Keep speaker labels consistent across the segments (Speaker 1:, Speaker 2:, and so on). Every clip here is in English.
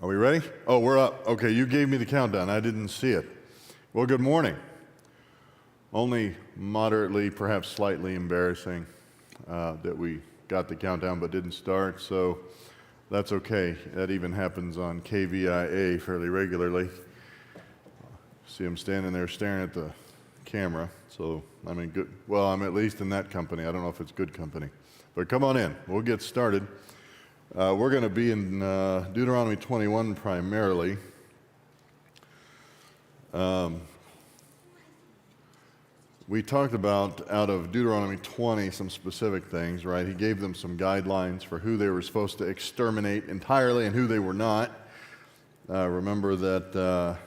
Speaker 1: Are we ready? Oh, we're up. Okay, you gave me the countdown. I didn't see it. Well, good morning. Only moderately, perhaps slightly embarrassing that we got the countdown but didn't start, so that's okay. That even happens on KVIA fairly regularly. See, I'm standing there staring at the camera, so I mean, good. Well, I'm at least in that company. I don't know if it's good company. But come on in. We'll get started. We're going to be in Deuteronomy 21 primarily. We talked about, out of Deuteronomy 20, some specific things, right? He gave them some guidelines for who they were supposed to exterminate entirely and who they were not. Remember that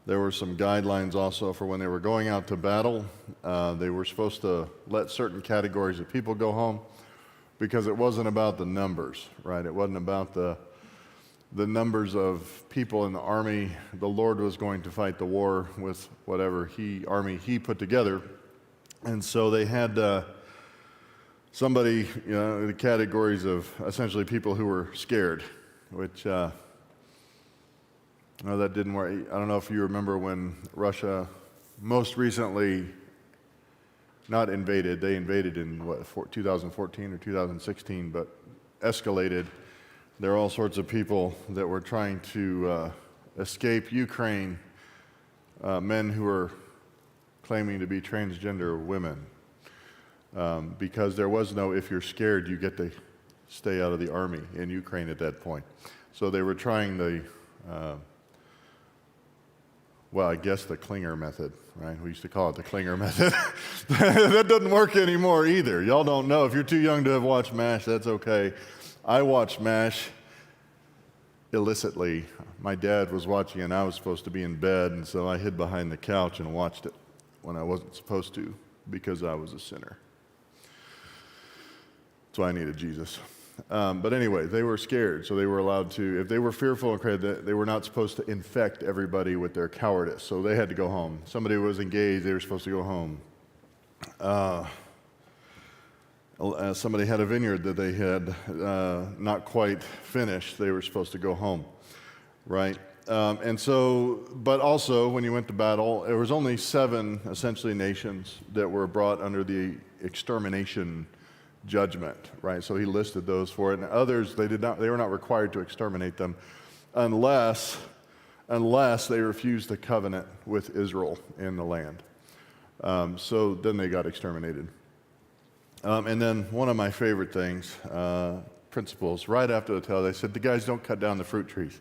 Speaker 1: there were some guidelines also for when they were going out to battle. They were supposed to let certain categories of people go home, because it wasn't about the numbers, right? It wasn't about the numbers of people in the army. The Lord was going to fight the war with whatever army he put together. And so they had somebody, the categories of essentially people who were scared, which, that didn't work. I don't know if you remember when Russia most recently not invaded. They invaded in 2014 or 2016, but escalated. There are all sorts of people that were trying to escape Ukraine, men who were claiming to be transgender women, because there was no, if you're scared, you get to stay out of the army in Ukraine at that point. So they were trying the, I guess the Klinger method, right? We used to call it the Klinger method. That doesn't work anymore either. Y'all don't know. If you're too young to have watched MASH, that's okay. I watched MASH illicitly. My dad was watching and I was supposed to be in bed, and so I hid behind the couch and watched it when I wasn't supposed to, because I was a sinner. That's why I needed Jesus. But anyway, they were scared, so they were allowed to, if they were fearful and afraid, they were not supposed to infect everybody with their cowardice, so they had to go home. Somebody was engaged, they were supposed to go home. Somebody had a vineyard that they had not quite finished, they were supposed to go home, right? And so, but also, when you went to battle, there was only 7, essentially, nations that were brought under the extermination judgment, right? So he listed those for it, and others they were not required to exterminate them unless they refused the covenant with Israel in the land. So then they got exterminated. And then one of my favorite things, principles, right after the tale, they said, the guys, don't cut down the fruit trees.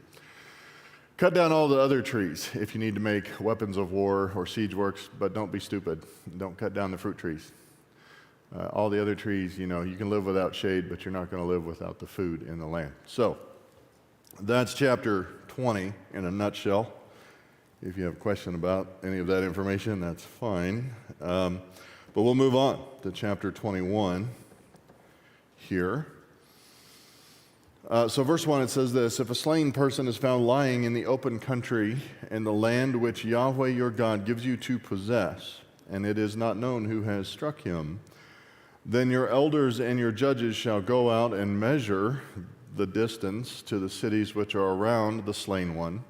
Speaker 1: Cut down all the other trees if you need to make weapons of war or siege works, but don't be stupid. Don't cut down the fruit trees. All the other trees, you can live without shade, but you're not going to live without the food in the land. So that's chapter 20 in a nutshell. If you have a question about any of that information, that's fine. But we'll move on to chapter 21 here. So verse 1, it says this: if a slain person is found lying in the open country in the land which Yahweh your God gives you to possess, and it is not known who has struck him, then your elders and your judges shall go out and measure the distance to the cities which are around the slain one.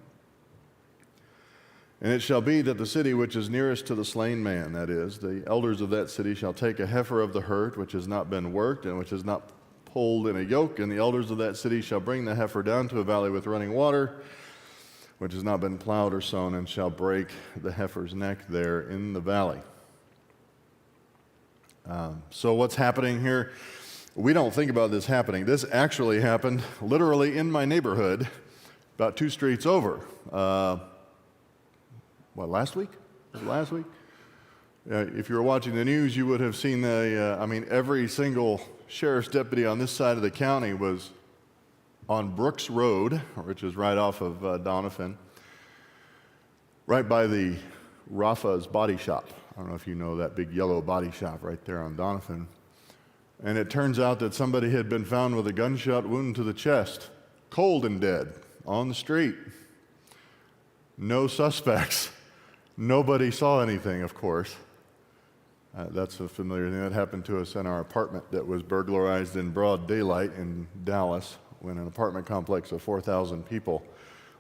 Speaker 1: And it shall be that the city which is nearest to the slain man, that is, the elders of that city, shall take a heifer of the herd which has not been worked and which has not pulled in a yoke, and the elders of that city shall bring the heifer down to a valley with running water, which has not been plowed or sown, and shall break the heifer's neck there in the valley. So what's happening here? We don't think about this happening. This actually happened literally in my neighborhood, about 2 streets over. Last week? Was it last week? If you were watching the news, you would have seen every single sheriff's deputy on this side of the county was on Brooks Road, which is right off of Doniphan, right by the Rafa's Body Shop. I don't know if you know that big yellow body shop right there on Doniphan. And it turns out that somebody had been found with a gunshot wound to the chest, cold and dead, on the street. No suspects. Nobody saw anything, of course. That's a familiar thing that happened to us in our apartment that was burglarized in broad daylight in Dallas when an apartment complex of 4,000 people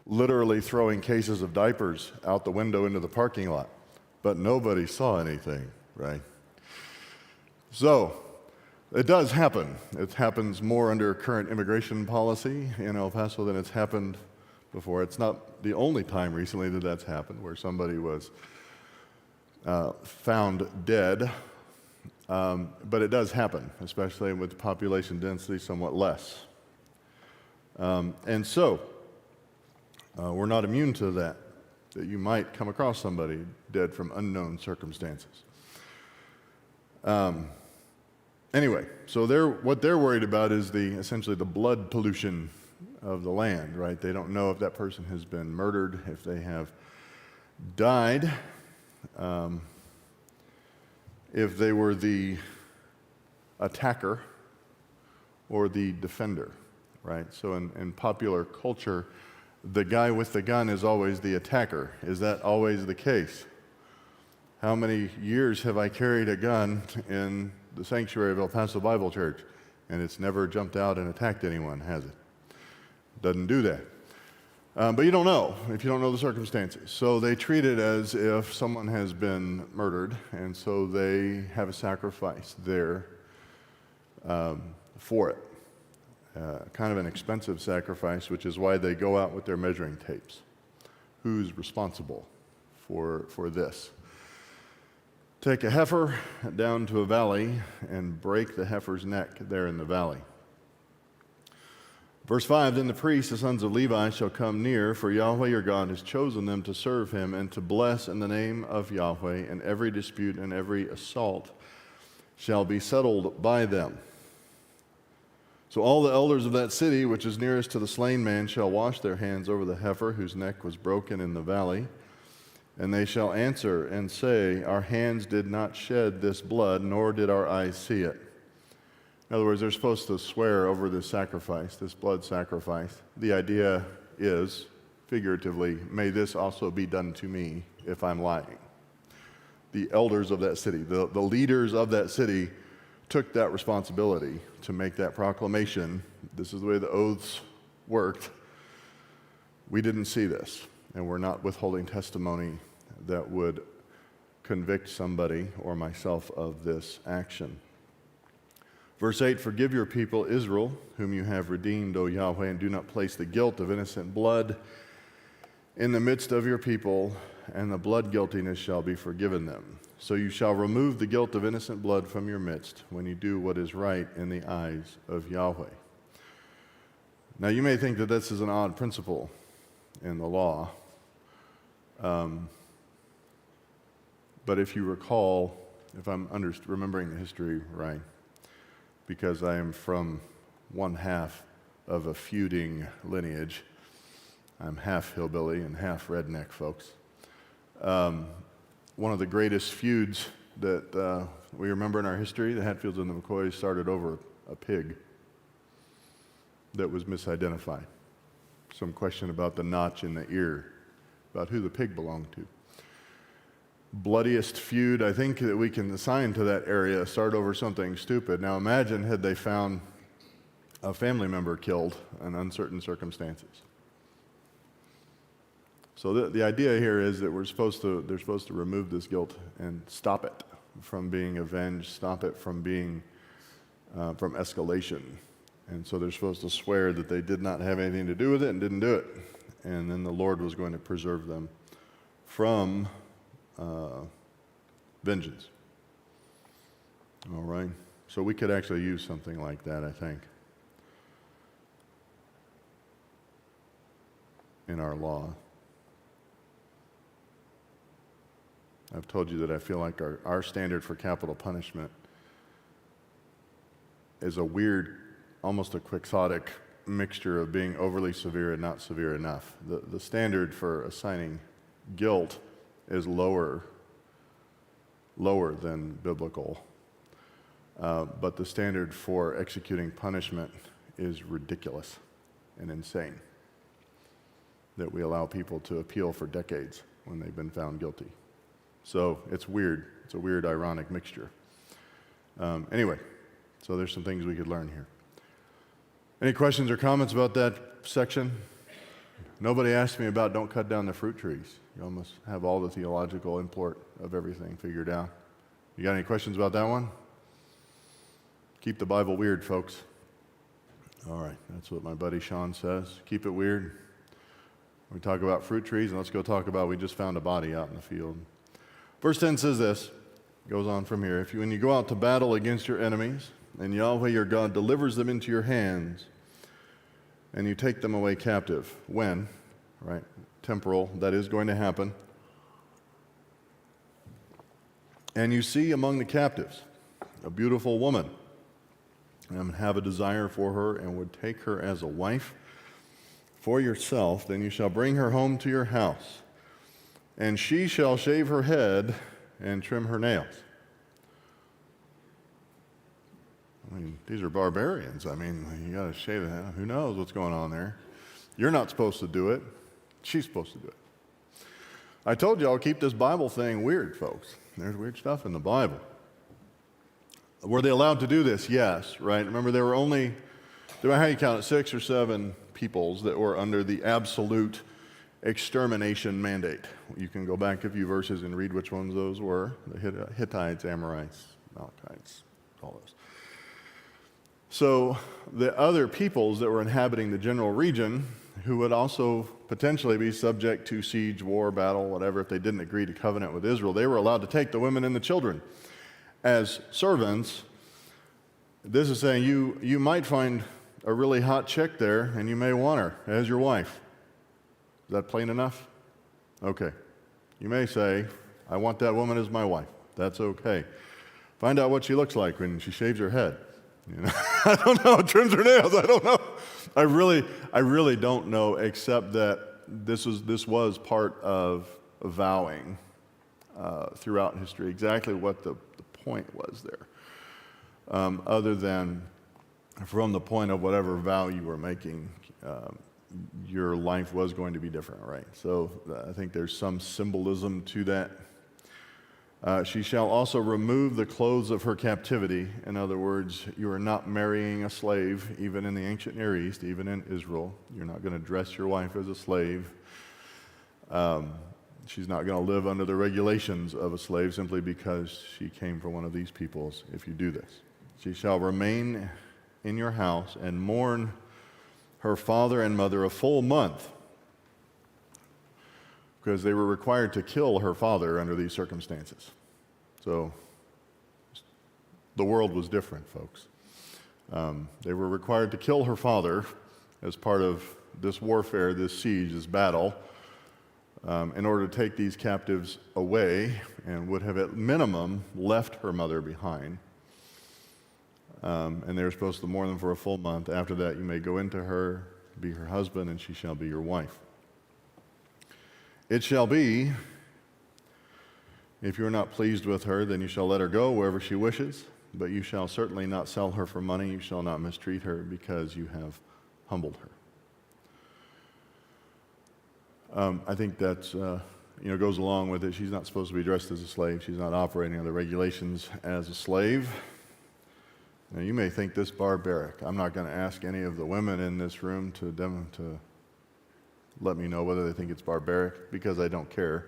Speaker 1: literally throwing cases of diapers out the window into the parking lot, but nobody saw anything, right? So, it does happen. It happens more under current immigration policy in El Paso than it's happened before. It's not the only time recently that that's happened, where somebody was found dead, but it does happen, especially with population density somewhat less. And so, we're not immune to that you might come across somebody dead from unknown circumstances. Anyway, so what they're worried about is essentially the blood pollution of the land, right? They don't know if that person has been murdered, if they have died, if they were the attacker or the defender, right? So in popular culture, the guy with the gun is always the attacker. Is that always the case? How many years have I carried a gun in the sanctuary of El Paso Bible Church, and it's never jumped out and attacked anyone, has it? Doesn't do that. But you don't know if you don't know the circumstances. So they treat it as if someone has been murdered, and so they have a sacrifice there for it. Kind of an expensive sacrifice, which is why they go out with their measuring tapes. Who's responsible for this? Take a heifer down to a valley and break the heifer's neck there in the valley. Verse 5, then the priests, the sons of Levi, shall come near, for Yahweh your God has chosen them to serve him and to bless in the name of Yahweh, and every dispute and every assault shall be settled by them. So all the elders of that city, which is nearest to the slain man, shall wash their hands over the heifer whose neck was broken in the valley. And they shall answer and say, our hands did not shed this blood, nor did our eyes see it. In other words, they're supposed to swear over this sacrifice, this blood sacrifice. The idea is, figuratively, may this also be done to me if I'm lying. The elders of that city, the leaders of that city, took that responsibility to make that proclamation. This is the way the oaths worked. We didn't see this, and we're not withholding testimony that would convict somebody or myself of this action. Verse 8, forgive your people Israel, whom you have redeemed, O Yahweh, and do not place the guilt of innocent blood in the midst of your people, and the blood guiltiness shall be forgiven them. So you shall remove the guilt of innocent blood from your midst when you do what is right in the eyes of Yahweh. Now you may think that this is an odd principle in the law, but if you recall, if I'm remembering the history right, because I am from one half of a feuding lineage, I'm half hillbilly and half redneck, folks. One of the greatest feuds that we remember in our history, the Hatfields and the McCoys, started over a pig that was misidentified. Some question about the notch in the ear, about who the pig belonged to. Bloodiest feud, I think, that we can assign to that area, start over something stupid. Now imagine had they found a family member killed in uncertain circumstances. So the idea here is that they're supposed to remove this guilt and stop it from being avenged, stop it from being from escalation. And so they're supposed to swear that they did not have anything to do with it and didn't do it. And then the Lord was going to preserve them from vengeance. All right? So we could actually use something like that, I think, in our law. I've told you that I feel like our standard for capital punishment is a weird, almost a quixotic mixture of being overly severe and not severe enough. The standard for assigning guilt is lower than biblical, but the standard for executing punishment is ridiculous and insane, that we allow people to appeal for decades when they've been found guilty. So it's weird. It's a weird, ironic mixture. Anyway, so there's some things we could learn here. Any questions or comments about that section? Nobody asked me about don't cut down the fruit trees. You almost have all the theological import of everything figured out. You got any questions about that one? Keep the Bible weird, folks. All right, that's what my buddy Sean says. Keep it weird. We talk about fruit trees, and let's go talk about we just found a body out in the field. Verse 10 says this, goes on from here. When you go out to battle against your enemies, and Yahweh your God delivers them into your hands, and you take them away captive. When? Right? Temporal, that is going to happen. And you see among the captives a beautiful woman, and have a desire for her, and would take her as a wife for yourself, then you shall bring her home to your house, and she shall shave her head and trim her nails. I mean, these are barbarians. I mean, you got to shave the head. Who knows what's going on there? You're not supposed to do it. She's supposed to do it. I told you I'll keep this Bible thing weird, folks. There's weird stuff in the Bible. Were they allowed to do this? Yes, right? Remember, there were only, no matter how you count it, 6 or 7 peoples that were under the absolute extermination mandate. You can go back a few verses and read which ones those were. The Hittites, Amorites, Amalekites, all those. So the other peoples that were inhabiting the general region, who would also potentially be subject to siege, war, battle, whatever, if they didn't agree to covenant with Israel, they were allowed to take the women and the children as servants. This is saying you might find a really hot chick there, and you may want her as your wife. Is that plain enough? Okay. You may say, I want that woman as my wife. That's okay. Find out what she looks like when she shaves her head. You know? I don't know. Trims her nails. I don't know. I really don't know, except that this was part of vowing throughout history, exactly what the point was there, other than from the point of whatever vow you were making, your life was going to be different, right? So I think there's some symbolism to that. She shall also remove the clothes of her captivity. In other words, you are not marrying a slave, even in the ancient Near East, even in Israel. You're not going to dress your wife as a slave. She's not going to live under the regulations of a slave simply because she came from one of these peoples if you do this. She shall remain in your house and mourn her father and mother a full month, because they were required to kill her father under these circumstances. So the world was different, folks. They were required to kill her father as part of this warfare, this siege, this battle, in order to take these captives away, and would have at minimum left her mother behind. And they were supposed to mourn them for a full month. After that, you may go into her, be her husband, and she shall be your wife. It shall be, if you are not pleased with her, then you shall let her go wherever she wishes, but you shall certainly not sell her for money. You shall not mistreat her, because you have humbled her. I think that's, goes along with it. She's not supposed to be dressed as a slave. She's not operating under regulations as a slave. Now, you may think this barbaric. I'm not going to ask any of the women in this room to let me know whether they think it's barbaric, because I don't care.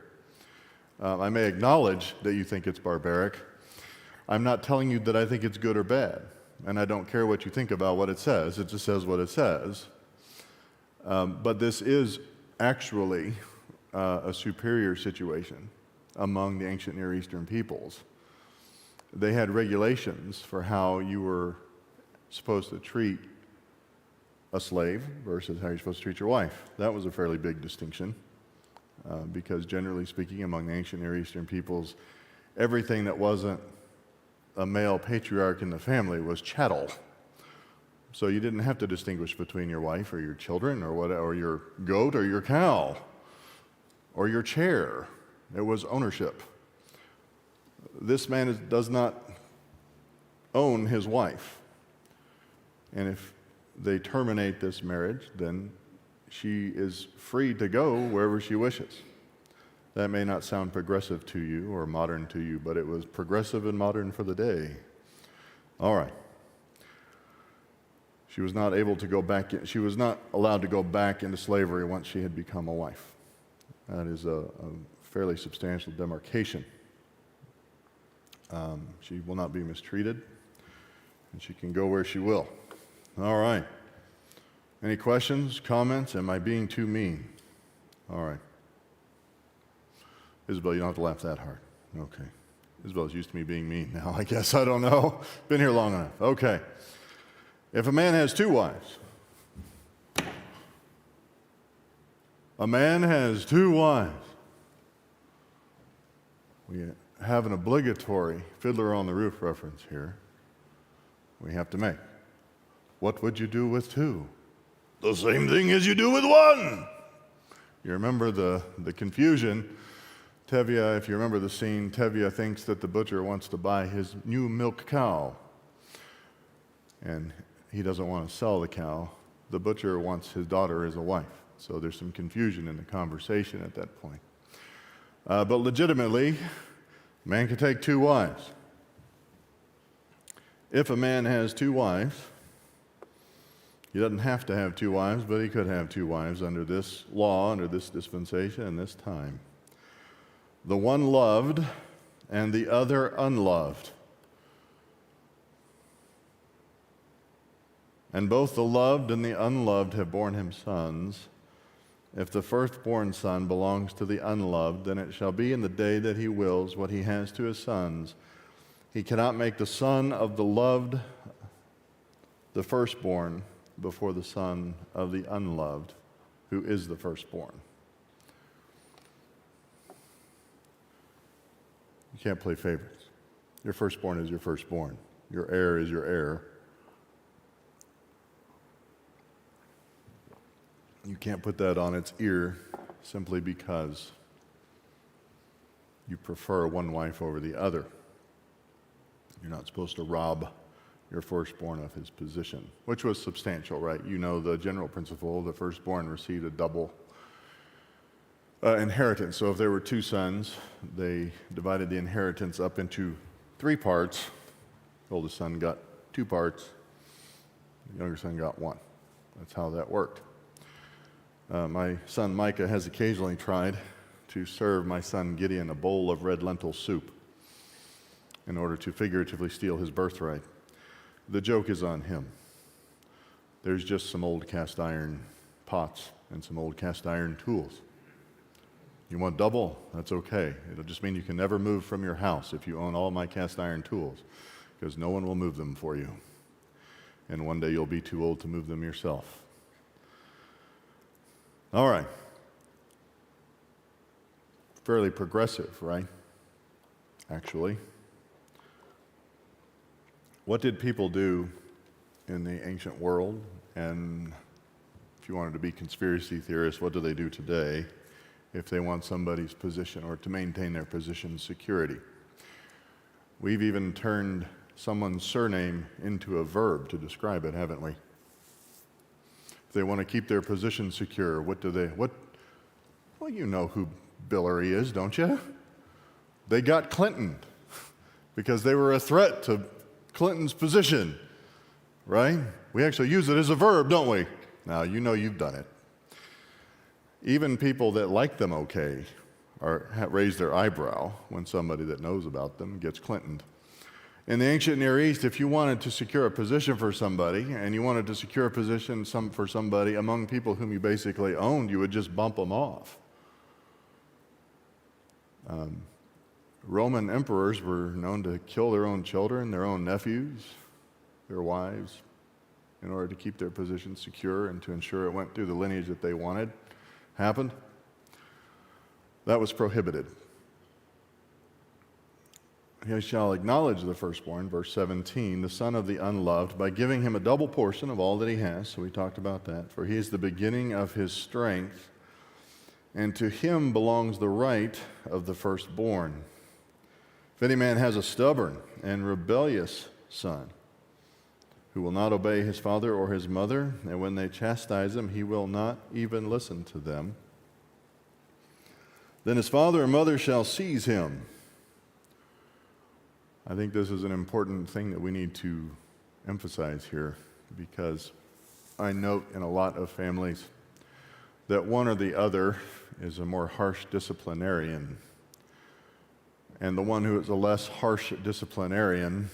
Speaker 1: I may acknowledge that you think it's barbaric. I'm not telling you that I think it's good or bad, and I don't care what you think about what it says. It just says what it says. But this is actually a superior situation among the ancient Near Eastern peoples. They had regulations for how you were supposed to treat a slave versus how you're supposed to treat your wife. That was a fairly big distinction, because generally speaking, among the ancient Near Eastern peoples, everything that wasn't a male patriarch in the family was chattel. So you didn't have to distinguish between your wife or your children or your goat or your cow or your chair. It was ownership. This man does not own his wife. And if they terminate this marriage, then she is free to go wherever she wishes. That may not sound progressive to you or modern to you, but it was progressive and modern for the day. All right. She was not able to go back. She was not allowed to go back into slavery once she had become a wife. That is a fairly substantial demarcation. She will not be mistreated, and she can go where she will. All right. Any questions, comments? Am I being too mean? All right. Isabel, you don't have to laugh that hard. Okay. Isabel's used to me being mean now, I guess. I don't know. Been here long enough. Okay. If a man has two wives, a man has two wives, we have an obligatory Fiddler on the Roof reference here we have to make. What would you do with two? The same thing as you do with one. You remember the confusion. Tevye, if you remember the scene, Tevye thinks that the butcher wants to buy his new milk cow. And he doesn't want to sell the cow. The butcher wants his daughter as a wife. So there's some confusion in the conversation at that point. But legitimately, a man can take two wives. If a man has two wives, he doesn't have to have two wives, but he could have two wives under this law, under this dispensation, and this time. The one loved and the other unloved. And both the loved and the unloved have borne him sons. If the firstborn son belongs to the unloved, then it shall be in the day that he wills what he has to his sons. He cannot make the son of the loved the firstborn before the son of the unloved, who is the firstborn. You can't play favorites. Your firstborn is your firstborn. Your heir is your heir. You can't put that on its ear simply because you prefer one wife over the other. You're not supposed to rob your firstborn of his position, which was substantial, right? You know the general principle, the firstborn received a double inheritance. So if there were two sons, they divided the inheritance up into three parts. The oldest son got 2 parts. The younger son got 1. That's how that worked. My son Micah has occasionally tried to serve my son Gideon a bowl of red lentil soup in order to figuratively steal his birthright. The joke is on him. There's just some old cast iron pots and some old cast iron tools. You want double? That's okay. It'll just mean you can never move from your house if you own all my cast iron tools, because no one will move them for you. And one day you'll be too old to move them yourself. All right. Fairly progressive, right? Actually. What did people do in the ancient world? And if you wanted to be conspiracy theorists, what do they do today if they want somebody's position or to maintain their position security? We've even turned someone's surname into a verb to describe it, haven't we? If they want to keep their position secure, what do they, well, you know who Billary is, don't you? They got Clinton because they were a threat to Clinton's position, right? We actually use it as a verb, don't we? Now, you know you've done it. Even people that like them okay raise their eyebrow when somebody that knows about them gets Clintoned. In the ancient Near East, if you wanted to secure a position for somebody, and you wanted to secure a position for somebody among people whom you basically owned, you would just bump them off. Roman emperors were known to kill their own children, their own nephews, their wives, in order to keep their position secure and to ensure it went through the lineage that they wanted. Happened. That was prohibited. He shall acknowledge the firstborn, verse 17, the son of the unloved, by giving him a double portion of all that he has. So we talked about that. For he is the beginning of his strength, and to him belongs the right of the firstborn. If any man has a stubborn and rebellious son, who will not obey his father or his mother, and when they chastise him, he will not even listen to them, then his father or mother shall seize him. I think this is an important thing that we need to emphasize here, because I note in a lot of families that one or the other is a more harsh disciplinarian, and the one who is a less harsh disciplinarian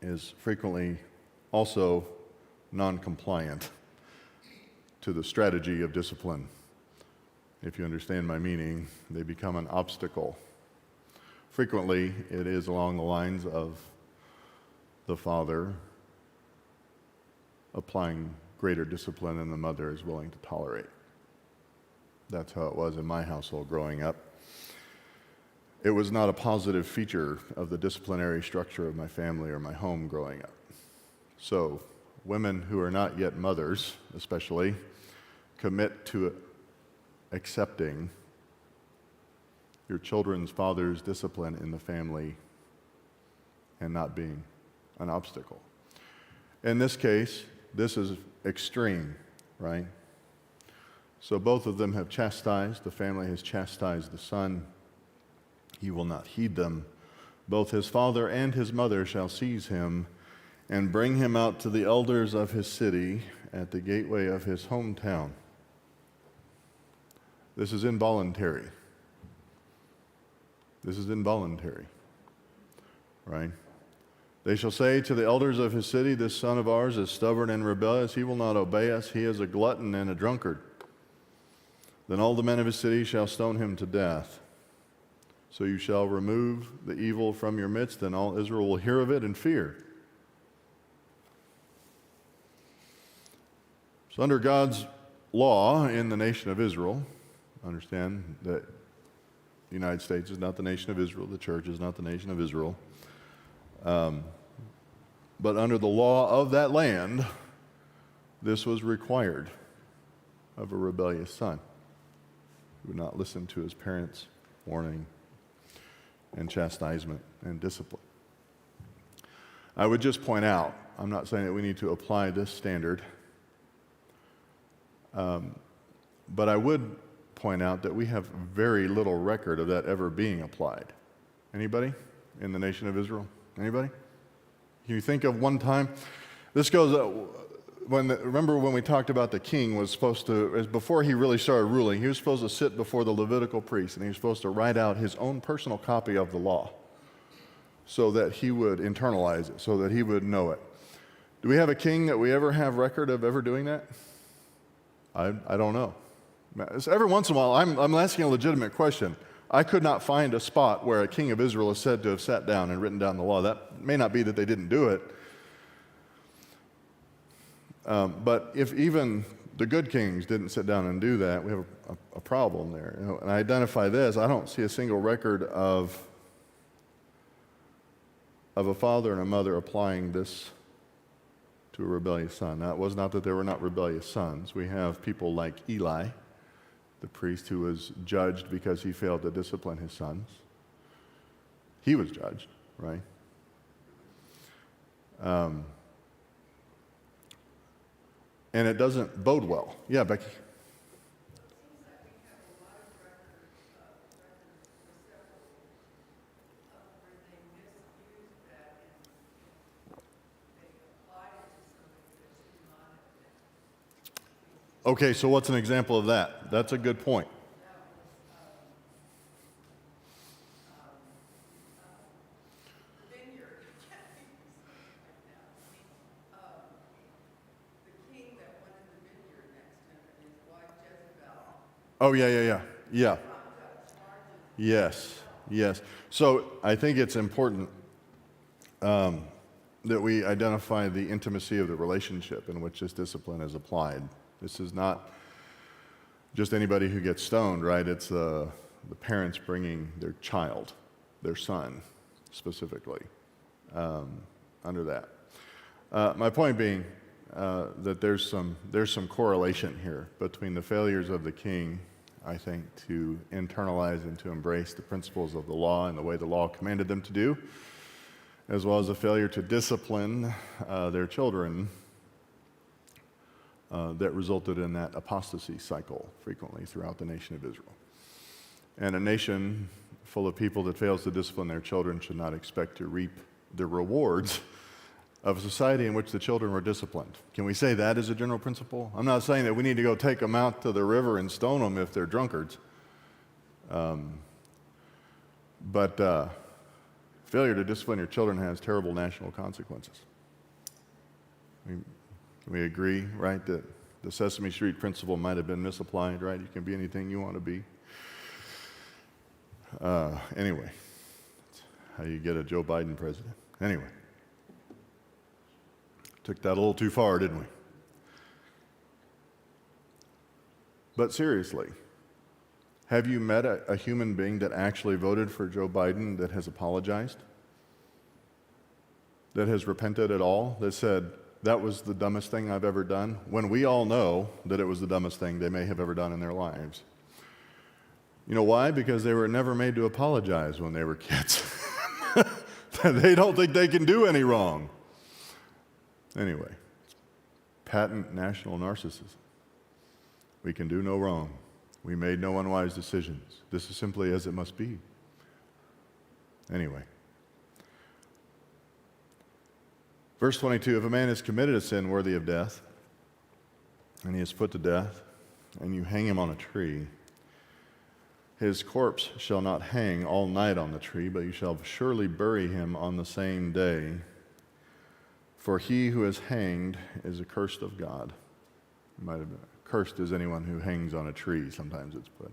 Speaker 1: is frequently also non-compliant to the strategy of discipline. If you understand my meaning, they become an obstacle. Frequently, it is along the lines of the father applying greater discipline than the mother is willing to tolerate. That's how it was in my household growing up. It was not a positive feature of the disciplinary structure of my family or my home growing up. So, women who are not yet mothers, especially, commit to accepting your children's father's discipline in the family and not being an obstacle. In this case, this is extreme, right? So both of them have chastised, the family has chastised the son. He will not heed them. Both his father and his mother shall seize him and bring him out to the elders of his city at the gateway of his hometown. This is involuntary. This is involuntary, right? They shall say to the elders of his city, this son of ours is stubborn and rebellious. He will not obey us. He is a glutton and a drunkard. Then all the men of his city shall stone him to death. So you shall remove the evil from your midst, and all Israel will hear of it and fear. So under God's law in the nation of Israel, understand that the United States is not the nation of Israel. The church is not the nation of Israel. But under the law of that land, this was required of a rebellious son who would not listen to his parents' warning and chastisement and discipline. I would just point out, I'm not saying that we need to apply this standard, but I would point out that we have very little record of that ever being applied. Anybody in the nation of Israel? Anybody? Can you think of one time? This goes, remember when we talked about the king was supposed to, before he really started ruling, he was supposed to sit before the Levitical priest, and he was supposed to write out his own personal copy of the law so that he would internalize it, so that he would know it. Do we have a king that we ever have record of ever doing that? I don't know. So every once in a while, I'm asking a legitimate question. I could not find a spot where a king of Israel is said to have sat down and written down the law. That may not be that they didn't do it. But if even the good kings didn't sit down and do that, we have a problem there. You know, and I identify this. I don't see a single record of a father and a mother applying this to a rebellious son. Now, it was not that there were not rebellious sons. We have people like Eli, the priest, who was judged because he failed to discipline his sons. He was judged, right? And it doesn't bode well. Yeah, Becky? Okay, so what's an example of that? That's a good point. Oh, yeah. Yes. So I think it's important that we identify the intimacy of the relationship in which this discipline is applied. This is not just anybody who gets stoned, right? It's the parents bringing their child, their son, specifically, under that. My point being that there's some correlation here between the failures of the king, I think, to internalize and to embrace the principles of the law and the way the law commanded them to do, as well as a failure to discipline their children that resulted in that apostasy cycle frequently throughout the nation of Israel. And a nation full of people that fails to discipline their children should not expect to reap the rewards of a society in which the children were disciplined. Can we say that is a general principle? I'm not saying that we need to go take them out to the river and stone them if they're drunkards. But failure to discipline your children has terrible national consequences. We agree, right, that the Sesame Street principle might have been misapplied, right? You can be anything you want to be. Anyway, that's how you get a Joe Biden president. Anyway, took that a little too far, didn't we? But seriously, have you met a human being that actually voted for Joe Biden that has apologized? That has repented at all? That said, that was the dumbest thing I've ever done? When we all know that it was the dumbest thing they may have ever done in their lives. You know why? Because they were never made to apologize when they were kids. They don't think they can do any wrong. Anyway, patent national narcissism. We can do no wrong. We made no unwise decisions. This is simply as it must be. Anyway. Verse 22, if a man has committed a sin worthy of death, and he is put to death, and you hang him on a tree, his corpse shall not hang all night on the tree, but you shall surely bury him on the same day. For he who is hanged is accursed of God. It might have been cursed is anyone who hangs on a tree, sometimes it's put.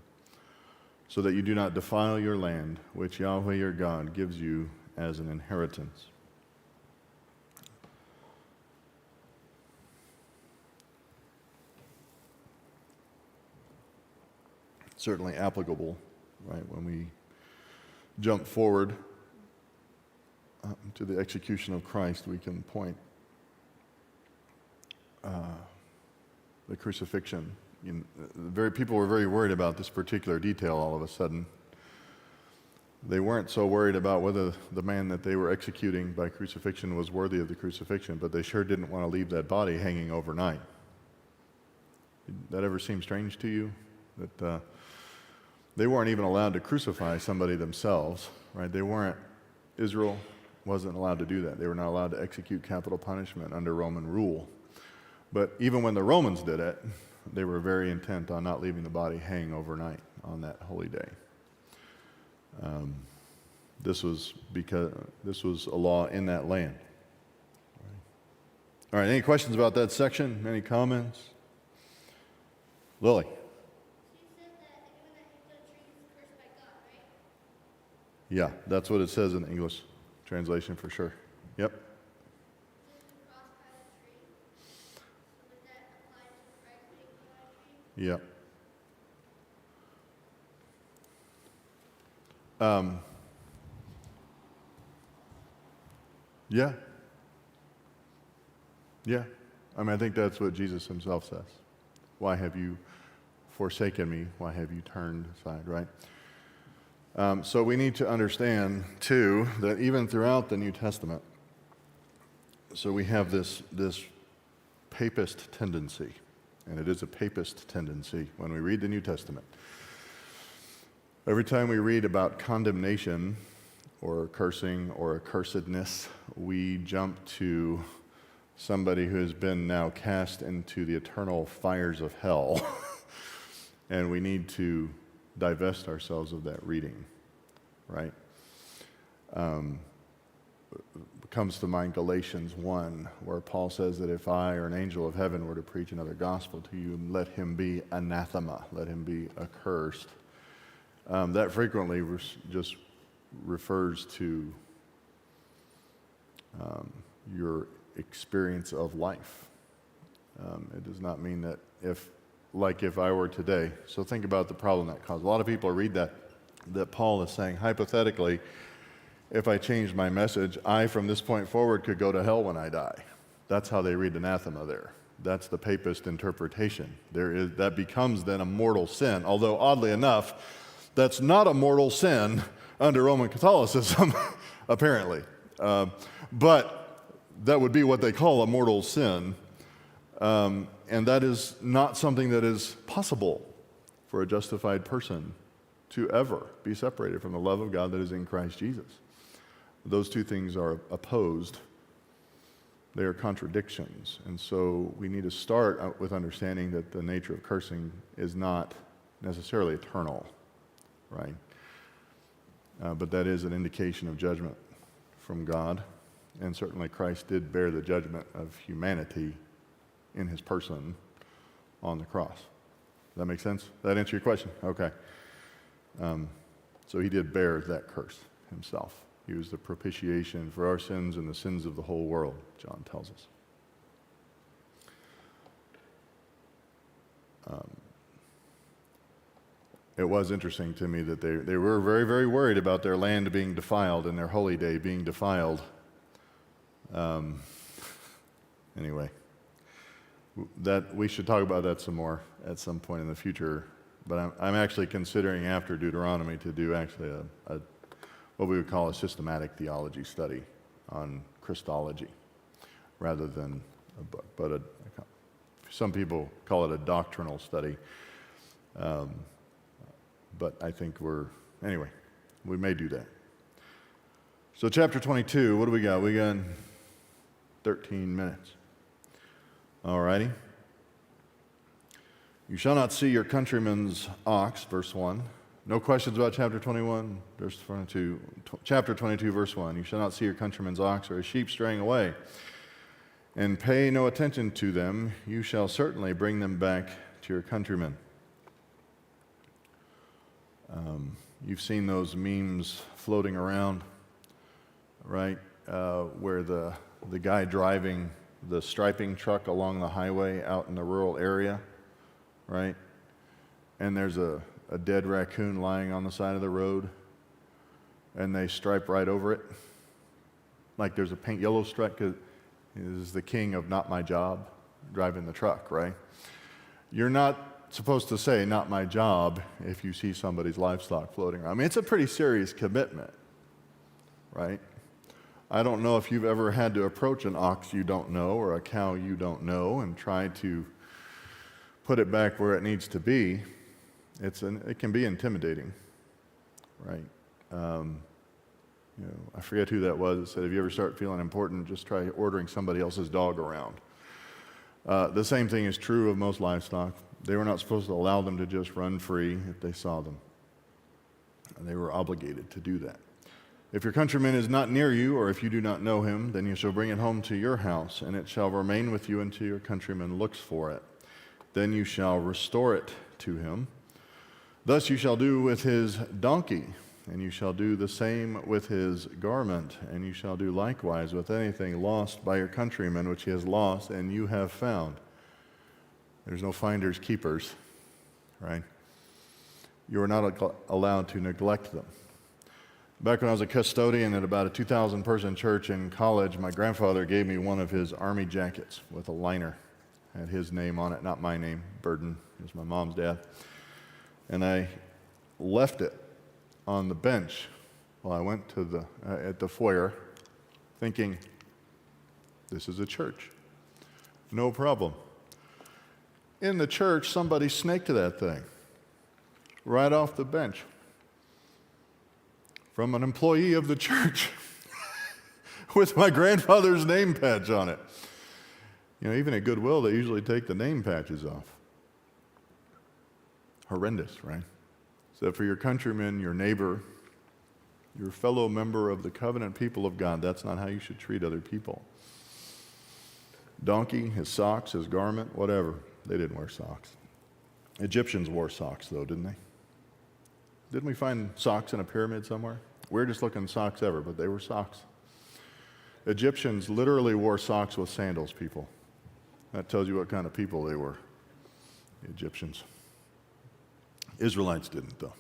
Speaker 1: So that you do not defile your land, which Yahweh your God gives you as an inheritance. Certainly applicable, right, when we jump forward to the execution of Christ, we can point the crucifixion. People were very worried about this particular detail all of a sudden. They weren't so worried about whether the man that they were executing by crucifixion was worthy of the crucifixion, but they sure didn't want to leave that body hanging overnight. Did that ever seem strange to you? That they weren't even allowed to crucify somebody themselves, right? Israel wasn't allowed to do that. They were not allowed to execute capital punishment under Roman rule. But even when the Romans did it, they were very intent on not leaving the body hang overnight on that holy day. This was a law in that land. All right, any questions about that section? Any comments? Lily? Yeah, that's what it says in the English translation for sure. Yep. Yep. Yeah. Yeah. I mean, I think that's what Jesus himself says. Why have you forsaken me? Why have you turned aside, right? So we need to understand, too, that even throughout the New Testament, so we have this papist tendency, and it is a papist tendency when we read the New Testament. Every time we read about condemnation or cursing or accursedness, we jump to somebody who has been now cast into the eternal fires of hell, and we need to divest ourselves of that reading, right? Comes to mind Galatians 1, where Paul says that if I or an angel of heaven were to preach another gospel to you, let him be anathema, let him be accursed. That frequently just refers to your experience of life. It does not mean that if I were today. So think about the problem that caused. A lot of people read that Paul is saying, hypothetically, if I changed my message, I, from this point forward, could go to hell when I die. That's how they read anathema there. That's the papist interpretation. That becomes then a mortal sin, although oddly enough, that's not a mortal sin under Roman Catholicism, apparently. But that would be what they call a mortal sin. And that is not something that is possible for a justified person to ever be separated from the love of God that is in Christ Jesus. Those two things are opposed They are contradictions. And so we need to start out with understanding that the nature of cursing is not necessarily eternal, right? But that is an indication of judgment from God. And certainly Christ did bear the judgment of humanity in his person on the cross. Does that make sense? Does that answer your question? Okay. So he did bear that curse himself. He was the propitiation for our sins and the sins of the whole world, John tells us. It was interesting to me that they were very, very worried about their land being defiled and their holy day being defiled. Anyway, that we should talk about that some more at some point in the future. But I'm actually considering after Deuteronomy to do actually a what we would call a systematic theology study on Christology, rather than a book. But some people call it a doctrinal study. But I think anyway, we may do that. So chapter 22, what do we got? We got 13 minutes. All righty. You shall not see your countryman's ox, verse 1. No questions about chapter 21, verse 22. Chapter 22, verse 1. You shall not see your countryman's ox or a sheep straying away, and pay no attention to them. You shall certainly bring them back to your countrymen. You've seen those memes floating around, right? Where the guy driving the striping truck along the highway out in the rural area, right? And there's a dead raccoon lying on the side of the road, and they stripe right over it. Like there's a paint yellow stripe, because is the king of not my job, driving the truck, right? You're not supposed to say, not my job, if you see somebody's livestock floating around. I mean, it's a pretty serious commitment, right? I don't know if you've ever had to approach an ox you don't know or a cow you don't know and try to put it back where it needs to be. It can be intimidating, right? I forget who that was that said, if you ever start feeling important, just try ordering somebody else's dog around. The same thing is true of most livestock. They were not supposed to allow them to just run free if they saw them. And they were obligated to do that. If your countryman is not near you, or if you do not know him, then you shall bring it home to your house, and it shall remain with you until your countryman looks for it. Then you shall restore it to him. Thus you shall do with his donkey, and you shall do the same with his garment, and you shall do likewise with anything lost by your countryman which he has lost and you have found. There's no finders keepers, right? You are not allowed to neglect them. Back when I was a custodian at about a 2,000 person church in college, my grandfather gave me one of his army jackets with a liner. Had his name on it, not my name. Burden is my mom's dad. And I left it on the bench while I went to at the foyer, thinking, this is a church. No problem. In the church, somebody snaked that thing right off the bench from an employee of the church with my grandfather's name patch on it. Even at Goodwill, they usually take the name patches off. Horrendous, right? So for your countrymen, your neighbor, your fellow member of the covenant people of God, that's not how you should treat other people. Donkey, his socks, his garment, whatever. They didn't wear socks. Egyptians wore socks, though, didn't they? Didn't we find socks in a pyramid somewhere? Weirdest looking socks ever, but they were socks. Egyptians literally wore socks with sandals, people. That tells you what kind of people they were, the Egyptians. Israelites didn't, though.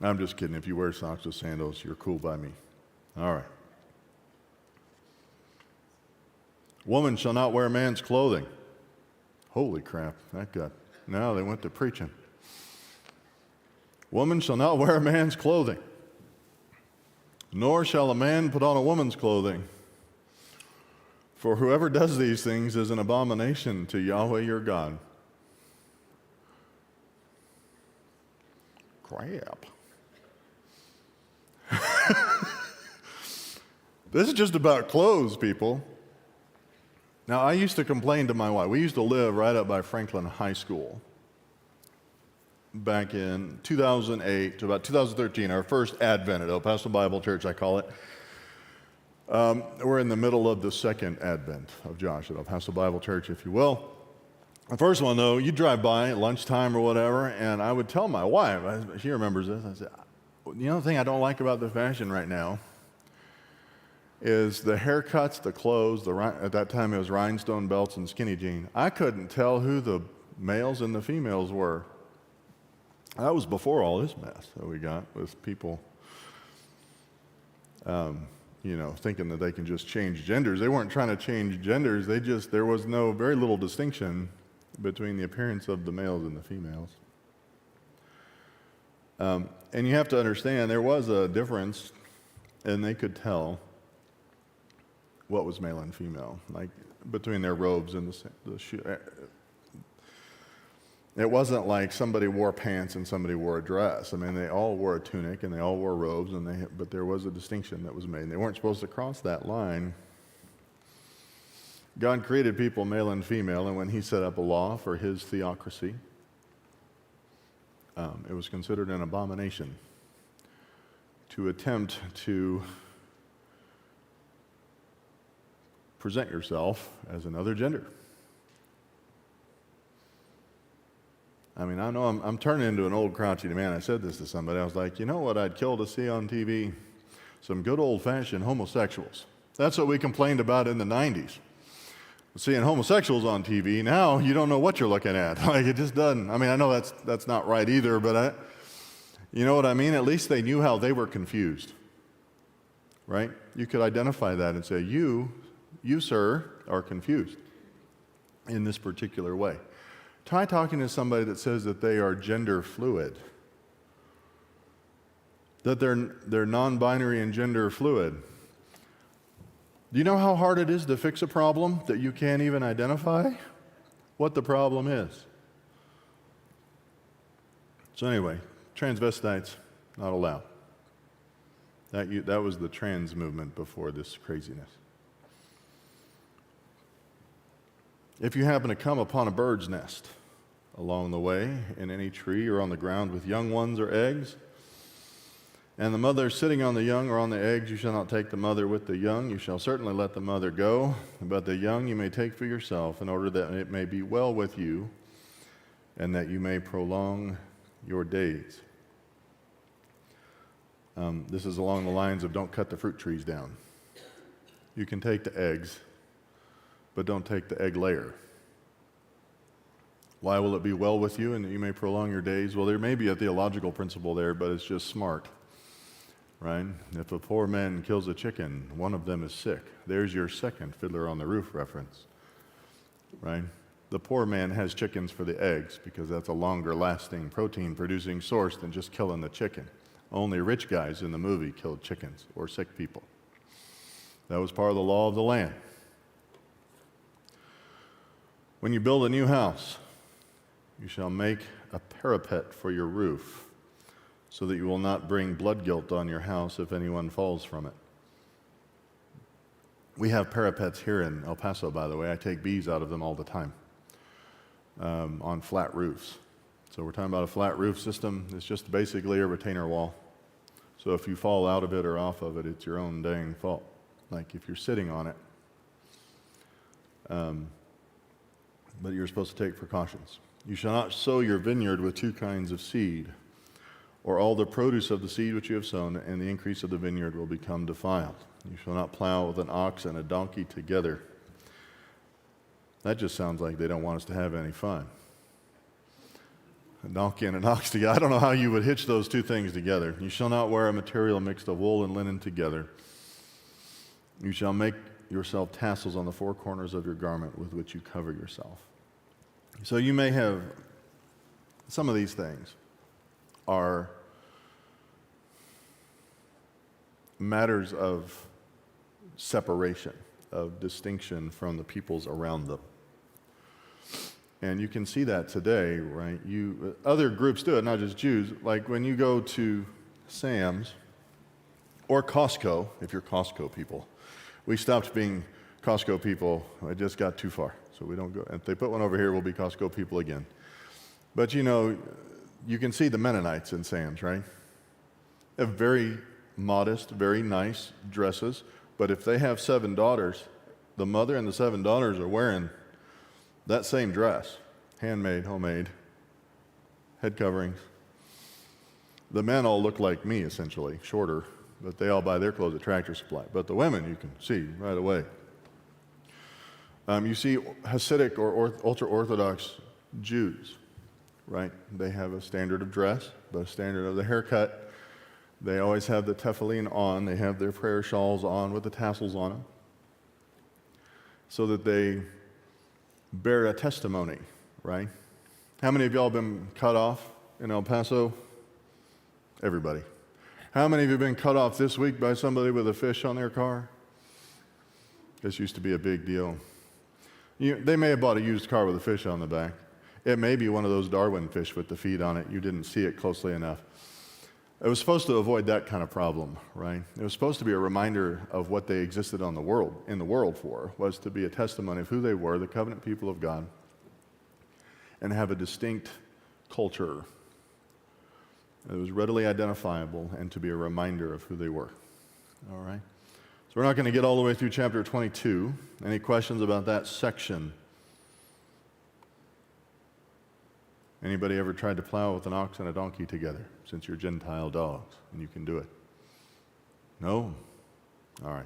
Speaker 1: I'm just kidding. If you wear socks with sandals, you're cool by me. All right. Woman shall not wear man's clothing. Holy crap, now they went to preaching. Woman shall not wear a man's clothing, nor shall a man put on a woman's clothing. For whoever does these things is an abomination to Yahweh your God. Crap. This is just about clothes, people. Now, I used to complain to my wife. We used to live right up by Franklin High School back in 2008 to about 2013, our first Advent at El Paso Bible Church, I call it. We're in the middle of the second Advent of Josh at El Paso Bible Church, if you will. The first one, though, you drive by at lunchtime or whatever, and I would tell my wife, she remembers this, I said, the other thing I don't like about the fashion right now is the haircuts, the clothes, at that time it was rhinestone belts and skinny jean. I couldn't tell who the males and the females were. That was before all this mess that we got with people, thinking that they can just change genders. They weren't trying to change genders. There was very little distinction between the appearance of the males and the females. And you have to understand, there was a difference, and they could tell what was male and female, like between their robes and the shoe. It wasn't like somebody wore pants and somebody wore a dress. I mean, they all wore a tunic and they all wore robes, but there was a distinction that was made. They weren't supposed to cross that line. God created people male and female, and when he set up a law for his theocracy, it was considered an abomination to attempt to present yourself as another gender. I mean, I know I'm turning into an old crouchy man. I said this to somebody. I was like, you know what I'd kill to see on TV? Some good old-fashioned homosexuals. That's what we complained about in the 90s. Seeing homosexuals on TV, now you don't know what you're looking at. Like, it just doesn't. I mean, I know that's not right either, but you know what I mean? At least they knew how they were confused, right? You could identify that and say, you, sir, are confused in this particular way. Try talking to somebody that says that they are gender fluid, that they're non-binary and gender fluid. Do you know how hard it is to fix a problem that you can't even identify what the problem is? So anyway, transvestites, not allowed. That was the trans movement before this craziness. If you happen to come upon a bird's nest along the way in any tree or on the ground with young ones or eggs, and the mother sitting on the young or on the eggs, you shall not take the mother with the young. You shall certainly let the mother go, but the young you may take for yourself, in order that it may be well with you, and that you may prolong your days. This is along the lines of don't cut the fruit trees down. You can take the eggs, but don't take the egg layer. Why will it be well with you and that you may prolong your days? Well, there may be a theological principle there, but it's just smart, right? If a poor man kills a chicken, one of them is sick. There's your second Fiddler on the Roof reference, right? The poor man has chickens for the eggs because that's a longer lasting protein producing source than just killing the chicken. Only rich guys in the movie killed chickens or sick people. That was part of the law of the land. When you build a new house, you shall make a parapet for your roof, so that you will not bring blood guilt on your house if anyone falls from it. We have parapets here in El Paso, by the way. I take bees out of them all the time on flat roofs. So we're talking about a flat roof system. It's just basically a retainer wall. So if you fall out of it or off of it, it's your own dang fault. Like if you're sitting on it. But you're supposed to take precautions. You shall not sow your vineyard with two kinds of seed, or all the produce of the seed which you have sown, and the increase of the vineyard will become defiled. You shall not plow with an ox and a donkey together. That just sounds like they don't want us to have any fun. A donkey and an ox together. I don't know how you would hitch those two things together. You shall not wear a material mixed of wool and linen together. You shall make yourself tassels on the four corners of your garment with which you cover yourself. So you may have, some of these things are matters of separation, of distinction from the peoples around them. And you can see that today, right? Other groups do it, not just Jews. Like when you go to Sam's or Costco, if you're Costco people, We stopped being Costco people. It just got too far. So we don't go. If they put one over here, we'll be Costco people again. But you know, you can see the Mennonites in Sam's, right? They have very modest, very nice dresses. But if they have 7 daughters, the mother and the 7 daughters are wearing that same dress, handmade, homemade, head coverings. The men all look like me, essentially, shorter, but they all buy their clothes at Tractor Supply. But the women, you can see right away. You see Hasidic or ultra-Orthodox Jews, right? They have a standard of dress, but a standard of the haircut. They always have the tefillin on. They have their prayer shawls on with the tassels on them so that they bear a testimony, right? How many of y'all been cut off in El Paso? Everybody. How many of you have been cut off this week by somebody with a fish on their car? This used to be a big deal. They may have bought a used car with a fish on the back. It may be one of those Darwin fish with the feet on it. You didn't see it closely enough. It was supposed to avoid that kind of problem, right? It was supposed to be a reminder of what they existed in the world for, was to be a testimony of who they were, the covenant people of God, and have a distinct culture that was readily identifiable and to be a reminder of who they were. All right? So we're not going to get all the way through chapter 22. Any questions about that section? Anybody ever tried to plow with an ox and a donkey together, since you're Gentile dogs and you can do it? No? All right.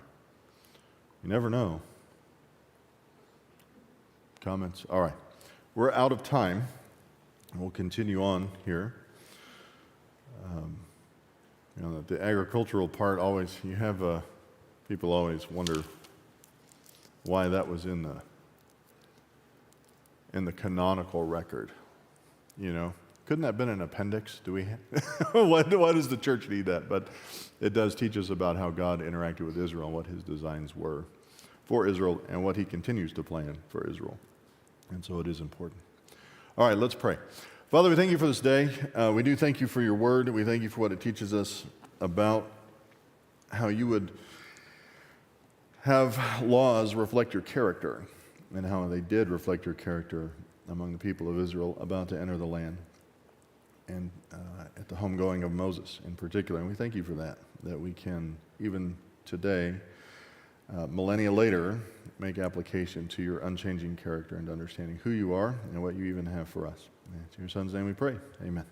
Speaker 1: You never know. Comments? All right. We're out of time. We'll continue on here. The agricultural part always, people always wonder why that was in the canonical record. You know, couldn't that have been an appendix? Why does the church need that? But it does teach us about how God interacted with Israel, what his designs were for Israel, and what he continues to plan for Israel. And so it is important. All right, let's pray. Father, we thank you for this day. We do thank you for your word. We thank you for what it teaches us about how you would have laws reflect your character, and how they did reflect your character among the people of Israel about to enter the land, and at the homegoing of Moses in particular. And we thank you for that we can, even today, millennia later, make application to your unchanging character and understanding who you are and what you even have for us. In your Son's name we pray. Amen.